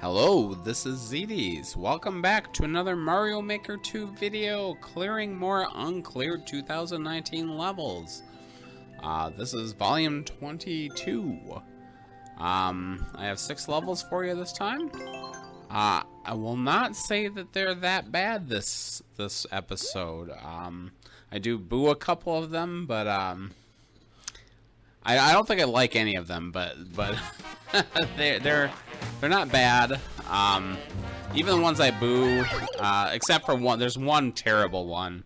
Hello, this is ZDs. Welcome back to another Mario Maker 2 video, clearing more Uncleared 2019 levels. This is volume 22. I have 6 levels for you this time. I will not say that they're that bad this episode. I do boo a couple of them, but I don't think I like any of them, but they're not bad. Even the ones I boo, except for one. There's one terrible one.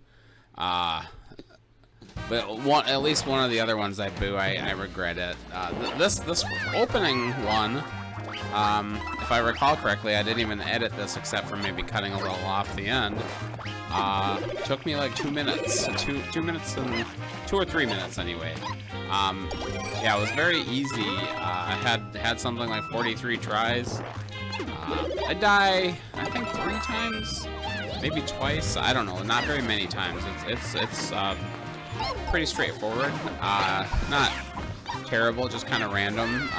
But at least one of the other ones I boo, I regret it. This opening one, if I recall correctly, I didn't even edit this except for maybe cutting a little off the end. Took me like 2 minutes, 2 minutes and 2 or 3 minutes anyway. Yeah, it was very easy. I had something like 43 tries. I die, I think 3 times, maybe twice. I don't know, not very many times. It's pretty straightforward. Not terrible, just kind of random.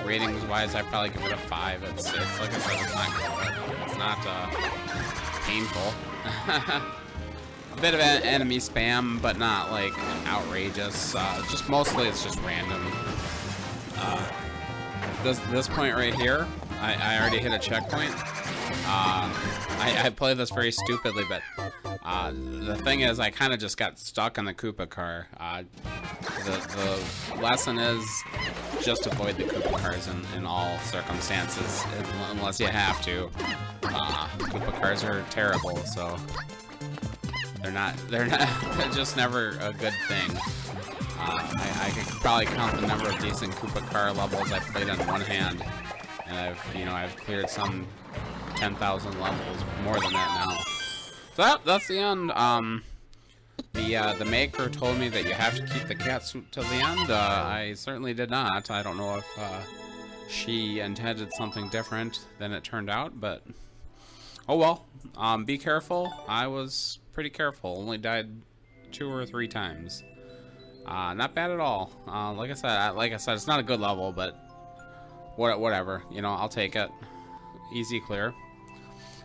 Ratings wise, I probably give it a 5. It's like I said, it's not good. It's not painful. A bit of enemy spam, but not like outrageous. Just mostly it's just random. This point right here, I already hit a checkpoint. I played this very stupidly, but the thing is, I kind of just got stuck in the Koopa car. The lesson is just avoid the Koopa cars in all circumstances, unless you have to. Koopa cars are terrible, so they're just never a good thing. I could probably count the number of decent Koopa car levels I've played on one hand, and I've cleared some 10,000 levels, more than that now. So that's the end. The maker told me that you have to keep the cat suit till the end. I certainly did not. I don't know if she intended something different than it turned out, but oh well. Be careful. I was pretty careful. Only died 2 or 3 times. Not bad at all. Like I said, it's not a good level, but whatever. You know, I'll take it. Easy clear.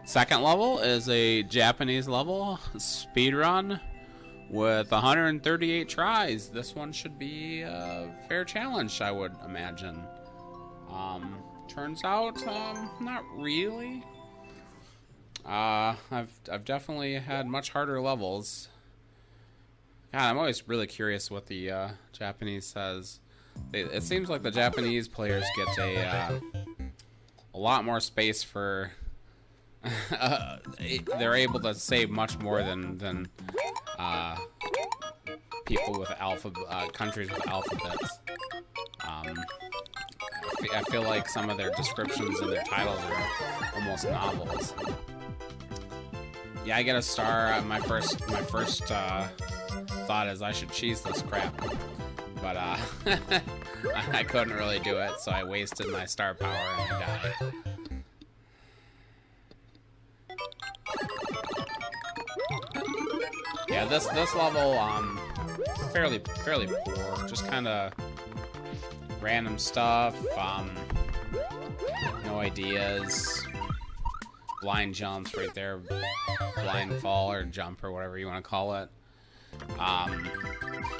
Second level is a Japanese level, speedrun, with 138 tries. This one should be a fair challenge, I would imagine. Turns out, not really. I've definitely had much harder levels. God, I'm always really curious what the Japanese says. It seems like the Japanese players get a lot more space for. They're able to say much more than people with countries with alphabets. I feel like some of their descriptions and their titles are almost novels. Yeah, I get a star. My first thought is I should cheese this crap, but I couldn't really do it, so I wasted my star power and I died. Yeah, this level fairly poor. Just kind of random stuff. No ideas. Blind jumps right there. Blind fall or jump or whatever you want to call it.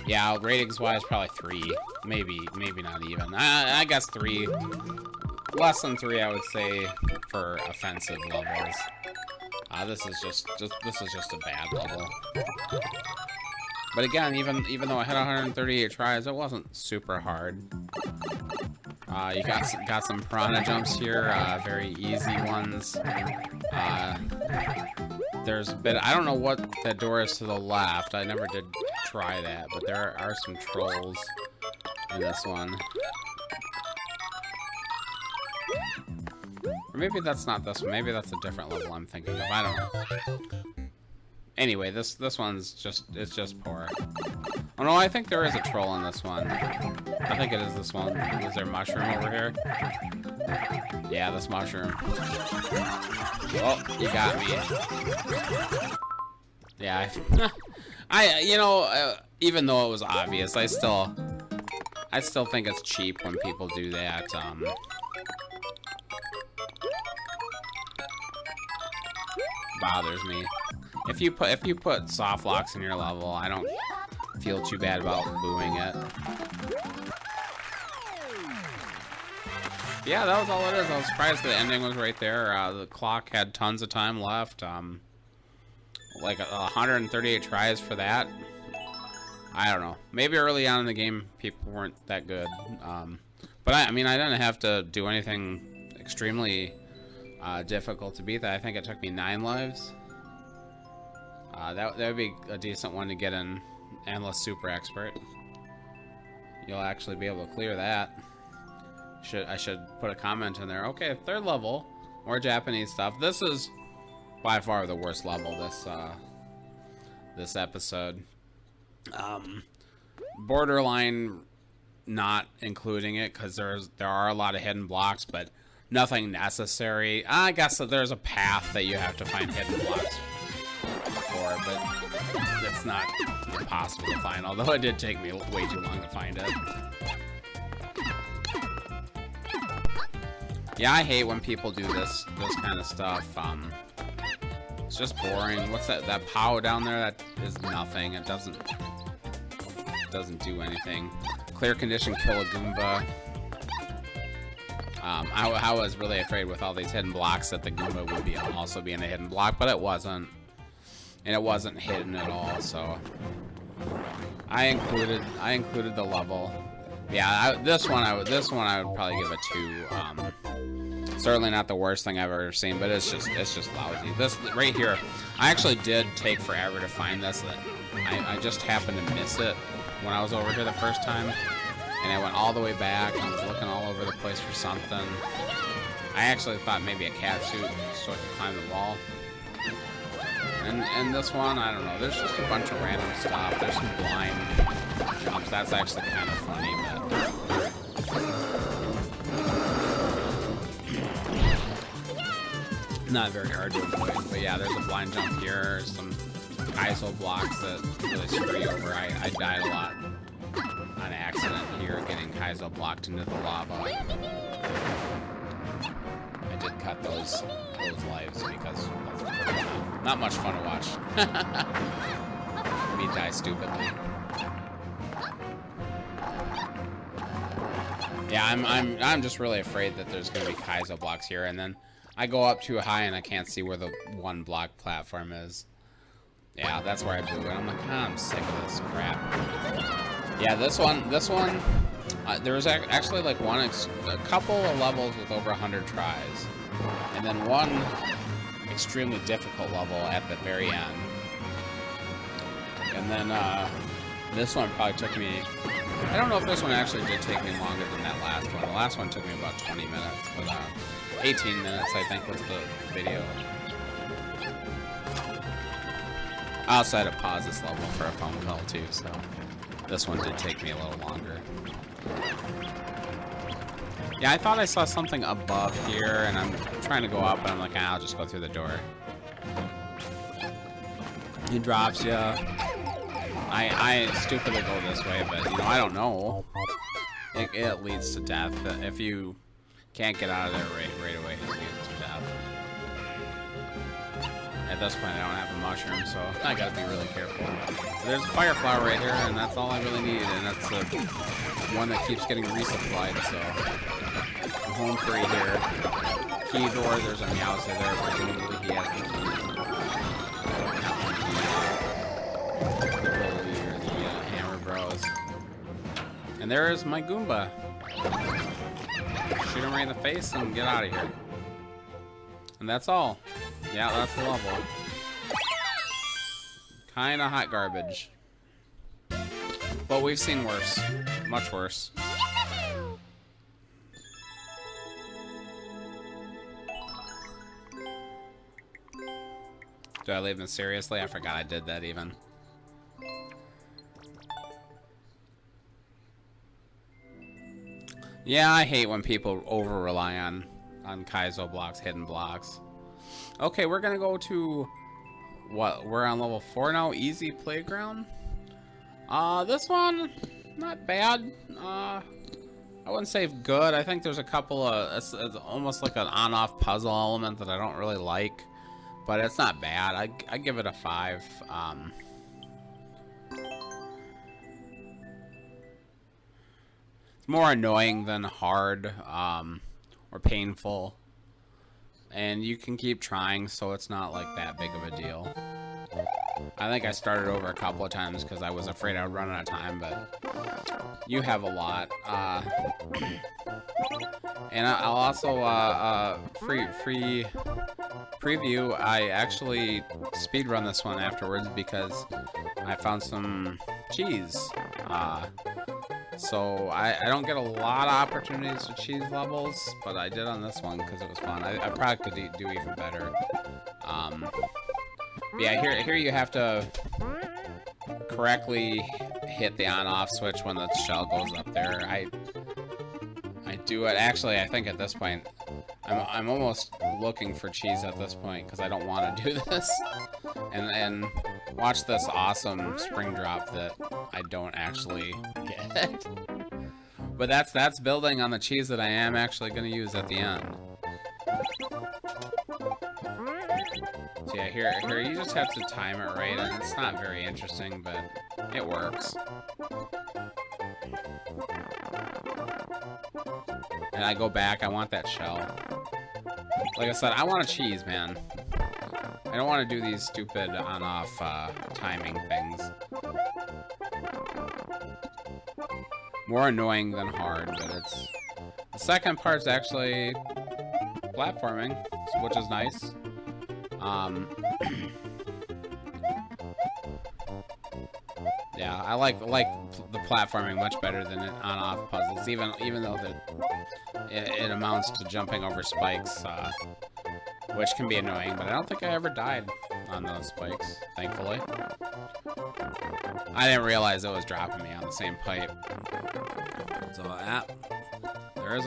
Yeah, ratings wise probably 3. Maybe not even. I guess 3. Less than 3, I would say, for offensive levels. This is just a bad level. But again, even though I had 138 tries, it wasn't super hard. You got some piranha jumps here, very easy ones. There's a bit. I don't know what that door is to the left. I never did try that, but there are some trolls in this one. Or maybe that's not this one. Maybe that's a different level I'm thinking of. I don't know. Anyway, this one's just poor. Oh no, I think there is a troll in this one. I think it is this one. Is there a mushroom over here? Yeah, this mushroom. Oh, you got me. Yeah, even though it was obvious, I still think it's cheap when people do that. bothers me. If you put soft locks in your level, I don't feel too bad about booing it. Yeah, that was all it is. I was surprised the ending was right there. The clock had tons of time left. Like 138 tries for that. I don't know. Maybe early on in the game, people weren't that good. But I mean, I didn't have to do anything extremely difficult to beat that. I think it took me 9 lives. That would be a decent one to get an Endless Super Expert. You'll actually be able to clear that. I should put a comment in there. Okay, 3rd level, more Japanese stuff. This is by far the worst level this episode. Borderline not including it because there are a lot of hidden blocks, but nothing necessary. I guess that there's a path that you have to find hidden blocks for, but it's not impossible to find, although it did take me way too long to find it. Yeah, I hate when people do this kind of stuff. It's just boring. What's that POW down there? That is nothing. It doesn't do anything. Clear condition, kill a Goomba. I was really afraid with all these hidden blocks that the Goomba would also be in a hidden block, but it wasn't. And it wasn't hidden at all, so I included the level. Yeah, this one I would probably give a 2. Certainly not the worst thing I've ever seen, but it's just lousy. This right here, I actually did take forever to find this. I just happened to miss it when I was over here the first time, and I went all the way back. I was looking all over the place for something. I actually thought maybe a cat suit so I could climb the wall. And this one, I don't know. There's just a bunch of random stuff. There's some blind jumps. That's actually kind of funny, but not very hard to avoid. But yeah, there's a blind jump here. Some ISO blocks that really screw you over. I died a lot on accident here, getting Kaizo blocked into the lava. I did cut those lives because that's not much fun to watch. Me die stupidly. Yeah, I'm just really afraid that there's gonna be Kaizo blocks here, and then I go up too high and I can't see where the 1 block platform is. Yeah, that's where I blew it. I'm like, I'm sick of this crap. Yeah, this one, there was actually like a couple of levels with over 100 tries, and then one extremely difficult level at the very end. And then this one probably took me, I don't know if this one actually did take me longer than that last one. The last one took me about 20 minutes, but 18 minutes I think was the video. I also had to pause this level for a phone call too, so this one did take me a little longer. Yeah, I thought I saw something above here, and I'm trying to go up, and I'm like, I'll just go through the door. He drops you. I stupidly go this way, but, you know, I don't know. It leads to death. If you can't get out of there right away, it leads to death. At this point, I don't have a mushroom, so I gotta be really careful. There's a fire flower right here, and that's all I really need, and that's the one that keeps getting resupplied, so I'm home free here. Key door, there's a Meowser there, presumably he has the key. The Hammer Bros. And there is my Goomba. Shoot him right in the face and get out of here. And that's all. Yeah, that's the level. Kinda hot garbage. But we've seen worse. Much worse. Do I leave them seriously? I forgot I did that even. Yeah, I hate when people over-rely on Kaizo blocks, hidden blocks. Okay, we're gonna go to what? We're on level 4 now. Easy playground. This one, not bad. I wouldn't say good. I think there's a couple of it's almost like an on-off puzzle element that I don't really like. but it's not bad. I give it a 5. It's more annoying than hard, or painful, and you can keep trying, so it's not like that big of a deal. I think I started over a couple of times because I was afraid I would run out of time, but you have a lot. And I'll also free preview. I actually speedrun this one afterwards because I found some cheese. So I don't get a lot of opportunities to cheese levels, but I did on this one because it was fun. I probably could do even better. Yeah, here you have to correctly hit the on-off switch when the shell goes up there. I do it. Actually, I think at this point, I'm almost looking for cheese at this point because I don't want to do this. And watch this awesome spring drop that I don't actually get. But that's building on the cheese that I am actually going to use at the end. So yeah, here you just have to time it right, and it's not very interesting, but it works. And I go back, I want that shell. Like I said, I want a cheese, man. I don't want to do these stupid on-off timing things. More annoying than hard, but it's... The second part's actually platforming, which is nice. Yeah, I like the platforming much better than on-off puzzles, even though it amounts to jumping over spikes, which can be annoying. But I don't think I ever died on those spikes, thankfully. I didn't realize it was dropping me on the same pipe. So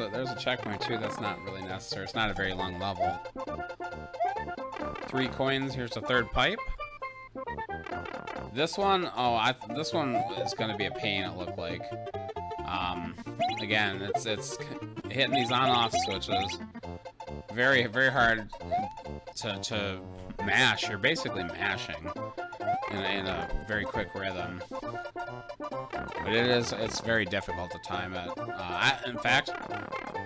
there's a checkpoint too. That's not really necessary. It's not a very long level. 3 coins. Here's the third pipe. This one, this one is going to be a pain. It looked like. Again, it's hitting these on-off switches. Very hard to mash. You're basically mashing in a very quick rhythm. But it's very difficult to time it. In fact,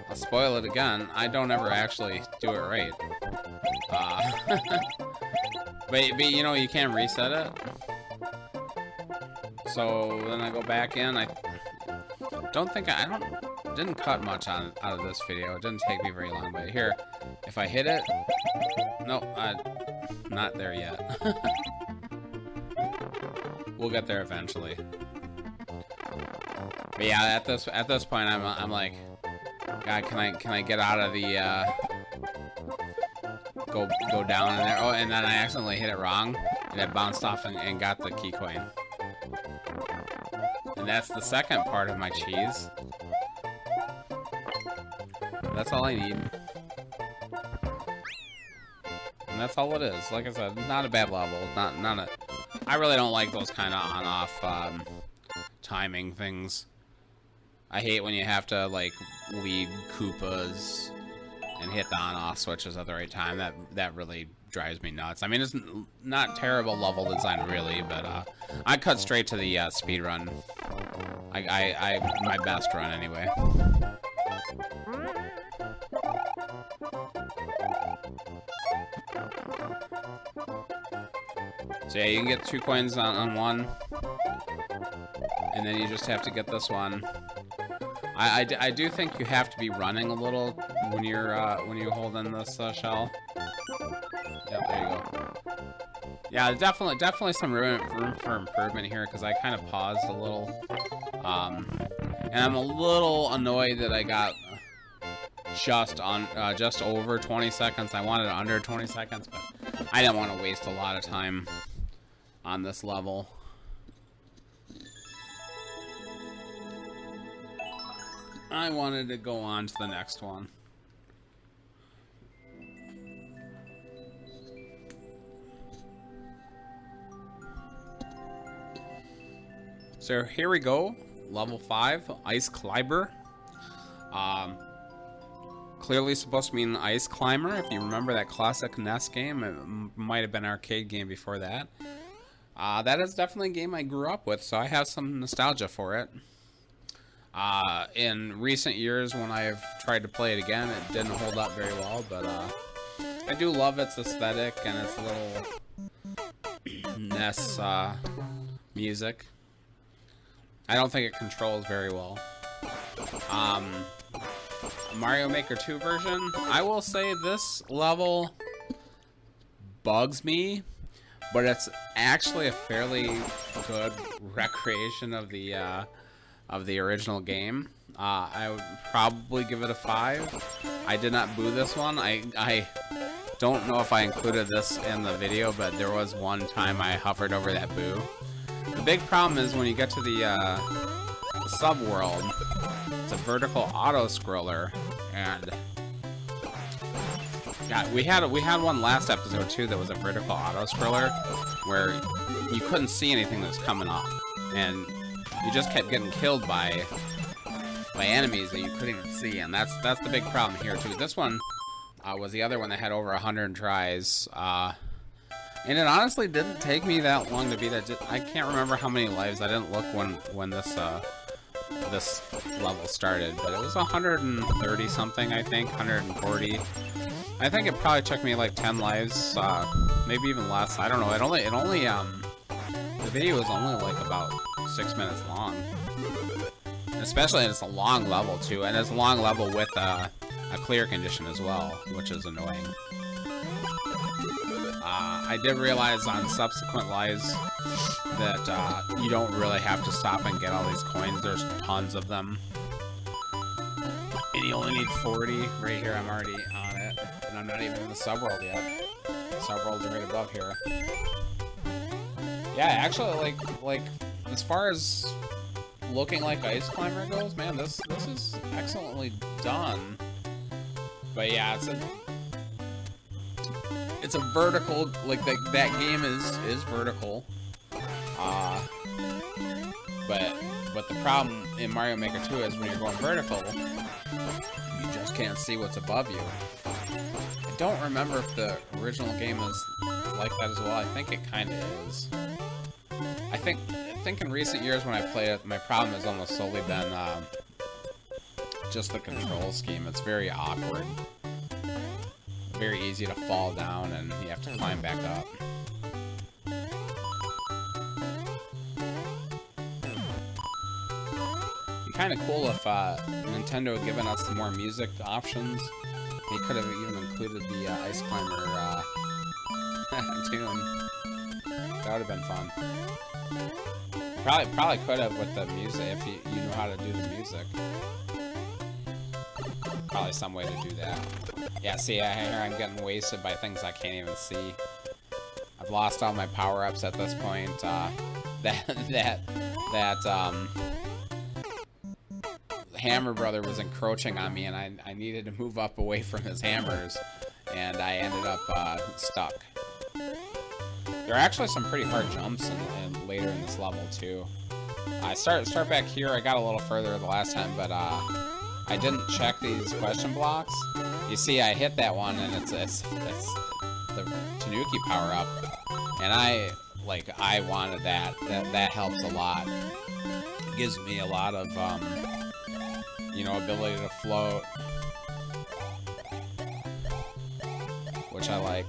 I'll spoil it again. I don't ever actually do it right. But you know, you can't reset it. So then I go back in. I didn't cut much out of this video. It didn't take me very long. But here, if I hit it, nope, not there yet. We'll get there eventually. But yeah, at this point, I'm like, God, can I get out of the go down in there? Oh, and then I accidentally hit it wrong, and it bounced off and got the key coin. And that's the second part of my cheese. That's all I need. And that's all it is. Like I said, not a bad level. Not a. I really don't like those kind of on-off timing things. I hate when you have to like lead Koopas and hit the on-off switches at the right time. That really drives me nuts. I mean, it's not terrible level design really, but I cut straight to the speed run. I my best run anyway. So yeah, you can get 2 coins on one, and then you just have to get this one. I do think you have to be running a little when you hold in this shell. Yep, there you go. Yeah, definitely some room for improvement here because I kind of paused a little, and I'm a little annoyed that I got just over 20 seconds. I wanted under 20 seconds, but I didn't want to waste a lot of time on this level. I wanted to go on to the next one. So here we go, level 5, Ice Climber. clearly supposed to mean Ice Climber. If you remember that classic NES game, it might have been an arcade game before that. That is definitely a game I grew up with, so I have some nostalgia for it. In recent years, when I've tried to play it again, it didn't hold up very well, but I do love its aesthetic and its little NES music. I don't think it controls very well. Mario Maker 2 version, I will say this level bugs me, but it's actually a fairly good recreation of the original game. I would probably give it a 5. I did not boo this one. I don't know if I included this in the video, but there was one time I hovered over that boo. The big problem is when you get to the sub-world, it's a vertical auto-scroller, and yeah, we had one last episode too that was a vertical auto-scroller where you couldn't see anything that was coming up, and you just kept getting killed by enemies that you couldn't even see, and that's the big problem here too. This one was the other one that had over 100 tries, and it honestly didn't take me that long to beat it. I can't remember how many lives. I didn't look when this level started, but it was 130 something, I think, 140. I think it probably took me like 10 lives, maybe even less. I don't know. It only the video was only like about 6 minutes long. Especially it's a long level too, and it's a long level with a clear condition as well, which is annoying. I did realize on subsequent lives that you don't really have to stop and get all these coins. There's tons of them. And you only need 40. Right here, I'm already on it. And I'm not even in the subworld yet. The subworld's right above here. Yeah, actually, like as far as looking like Ice Climber goes, man, this is excellently done. But yeah, it's a vertical, like that game is vertical. But the problem in Mario Maker 2 is when you're going vertical, you just can't see what's above you. I don't remember if the original game is like that as well. I think it kind of is. I think in recent years when I played it, my problem has almost solely been just the control scheme. It's very awkward. Very easy to fall down and you have to climb back up. It'd be kind of cool if Nintendo had given us some more music options. They could have even included the Ice Climber tune. That would have been fun. Probably could have with the music if you knew how to do the music. Probably some way to do that. Yeah, see, here I'm getting wasted by things I can't even see. I've lost all my power-ups at this point. Hammer Brother was encroaching on me, and I needed to move up away from his hammers, and I ended up stuck. There are actually some pretty hard jumps in later in this level too. I start back here. I got a little further the last time, but I didn't check these question blocks. You see, I hit that one, and it's the Tanuki power up, and I wanted that. That helps a lot. It gives me a lot of ability to float, which I like.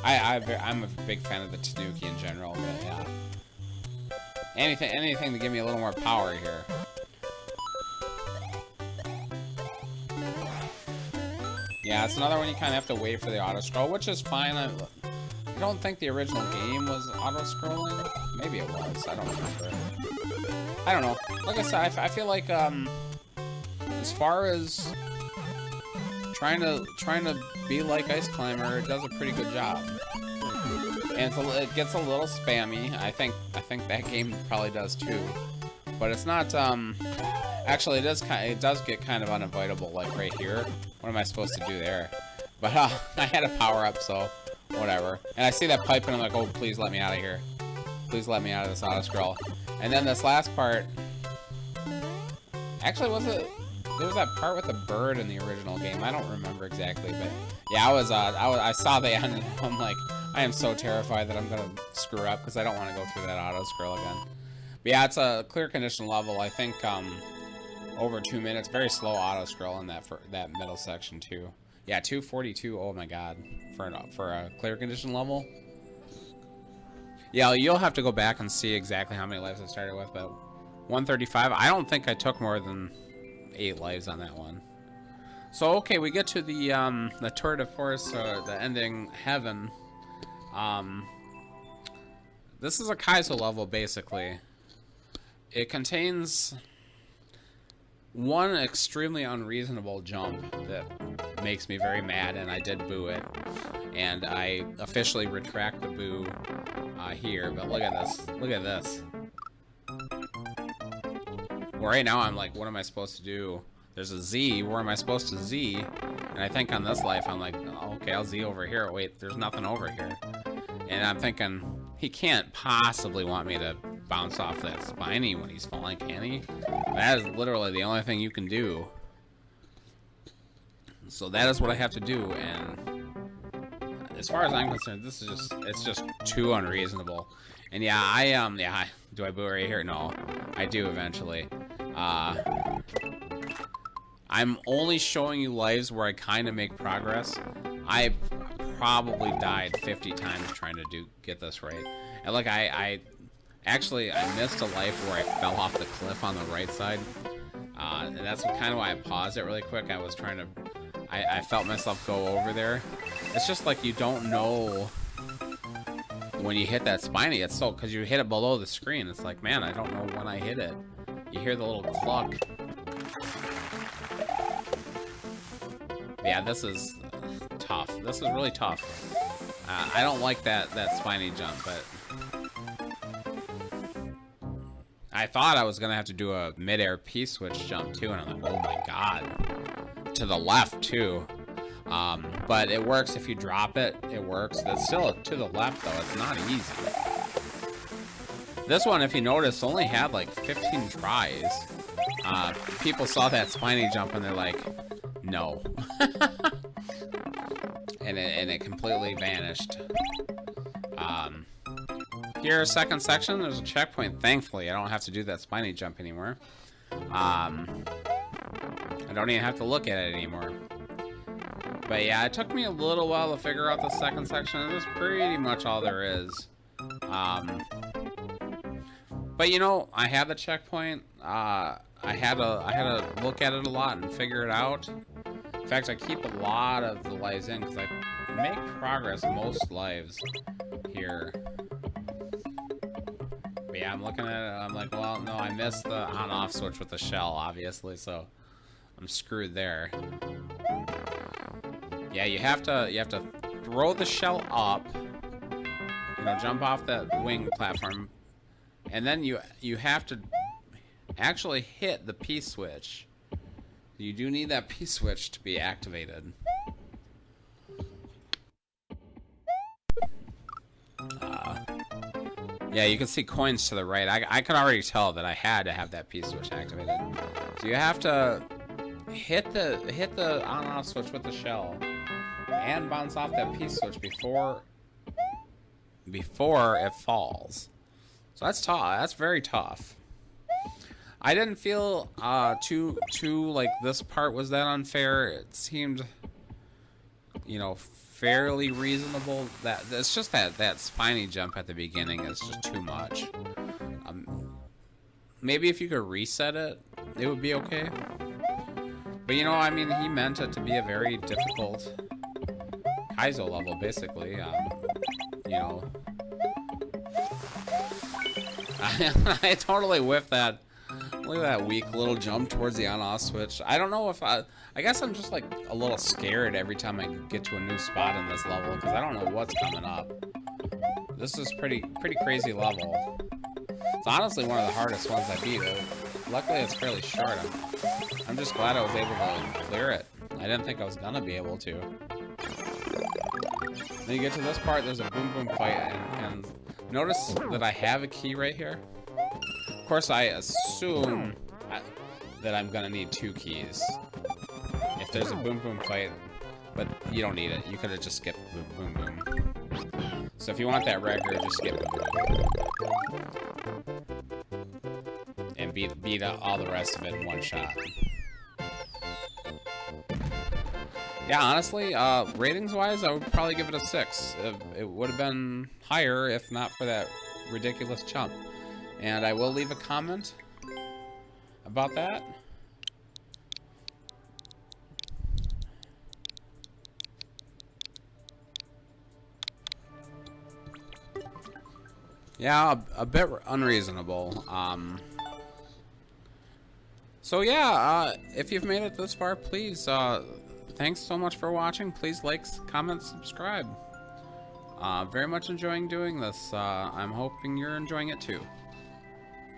I'm a big fan of the Tanuki in general, but yeah. Anything to give me a little more power here. Yeah, it's another one you kind of have to wait for the auto-scroll, which is fine. I don't think the original game was auto-scrolling. Maybe it was. I don't remember. I don't know. Like I said, I feel like as far as trying to be like Ice Climber, it does a pretty good job. And it gets a little spammy. I think that game probably does too. But it's not. Actually, it does get kind of unavoidable. Like right here. What am I supposed to do there? But I had a power up, so whatever. And I see that pipe, and I'm like, oh, please let me out of here. Please let me out of this auto scroll. And then this last part. Actually, was it? there was that part with the bird in the original game. I don't remember exactly, but yeah, I saw the end, and I'm like, I am so terrified that I'm gonna screw up because I don't want to go through that auto scroll again. But yeah, it's a clear condition level. I think over 2 minutes. Very slow auto scroll in that middle section too. Yeah, 242. Oh my god, for a clear condition level. Yeah, you'll have to go back and see exactly how many lives I started with, but 135. I don't think I took more than 8 lives on that one. So okay, we get to the Turretive Force, the ending heaven. This is a Kaizo level basically. It contains one extremely unreasonable jump that makes me very mad, and I did boo it. And I officially retract the boo here, but look at this. Look at this. Well, right now I'm like, what am I supposed to do? There's a Z. Where am I supposed to Z? And I think on this life, I'm like, oh, okay, I'll Z over here. Wait, there's nothing over here. And I'm thinking, he can't possibly want me to bounce off that spiny when he's falling, can he? That is literally the only thing you can do. So that is what I have to do, and as far as I'm concerned, this is it's just too unreasonable. And yeah, do I boo right here? No, I do eventually. I'm only showing you lives where I kind of make progress. I probably died 50 times trying to get this right. And like I missed a life where I fell off the cliff on the right side. And that's kind of why I paused it really quick. I was trying to, I felt myself go over there. It's just like you don't know when you hit that spiny. It's so, because you hit it below the screen. It's like, man, I don't know when I hit it. You hear the little cluck. Yeah, this is tough. This is really tough. I don't like that spiny jump, but I thought I was gonna have to do a mid-air P-switch jump too, and I'm like, oh my god, to the left too. But it works if you drop it. It works. That's still to the left though. It's not easy. This one, if you notice, only had like 15 tries. People saw that spiny jump and they're like, no. and it completely vanished. Here, second section, there's a checkpoint. Thankfully, I don't have to do that spiny jump anymore. I don't even have to look at it anymore. But yeah, it took me a little while to figure out the second section, and that's pretty much all there is. But you know, I had the checkpoint. I had to look at it a lot and figure it out. In fact, I keep a lot of the lives in because I make progress most lives here. But yeah, I'm looking at it. I'm like, well, no, I missed the on-off switch with the shell, obviously, so I'm screwed there. Yeah, you have to throw the shell up. You know, jump off that wing platform, and then you have to actually hit the P-switch. You do need that P-switch to be activated. Yeah, you can see coins to the right. I could already tell that I had to have that P-switch activated. So you have to hit the on-off switch with the shell and bounce off that P-switch before it falls. So that's tough. That's very tough. I didn't feel too like this part was that unfair. It seemed, you know, fairly reasonable. That it's just that spiny jump at the beginning is just too much. Maybe if you could reset it, it would be okay. But you know, I mean, he meant it to be a very difficult Kaizo level, basically. You know, I totally whiffed that. Look at that weak little jump towards the on-off switch. I don't know if I guess I'm just like a little scared every time I get to a new spot in this level because I don't know what's coming up. This is pretty crazy level. It's honestly one of the hardest ones I beat. Luckily, it's fairly short. I'm just glad I was able to clear it. I didn't think I was gonna be able to. Then you get to this part. There's a boom boom fight, and notice that I have a key right here. Of course, I assume that I'm gonna need 2 keys. If there's a boom boom fight, but you don't need it. You could have just skipped boom boom boom. So if you want that record, just skip boom boom. And beat all the rest of it in one shot. Yeah, honestly, ratings-wise, I would probably give it a 6. It would have been higher if not for that ridiculous chunk. And I will leave a comment about that. Yeah, a bit unreasonable. So yeah, if you've made it this far, please, thanks so much for watching. Please like, comment, subscribe. Very much enjoying doing this. I'm hoping you're enjoying it too.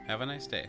Have a nice day.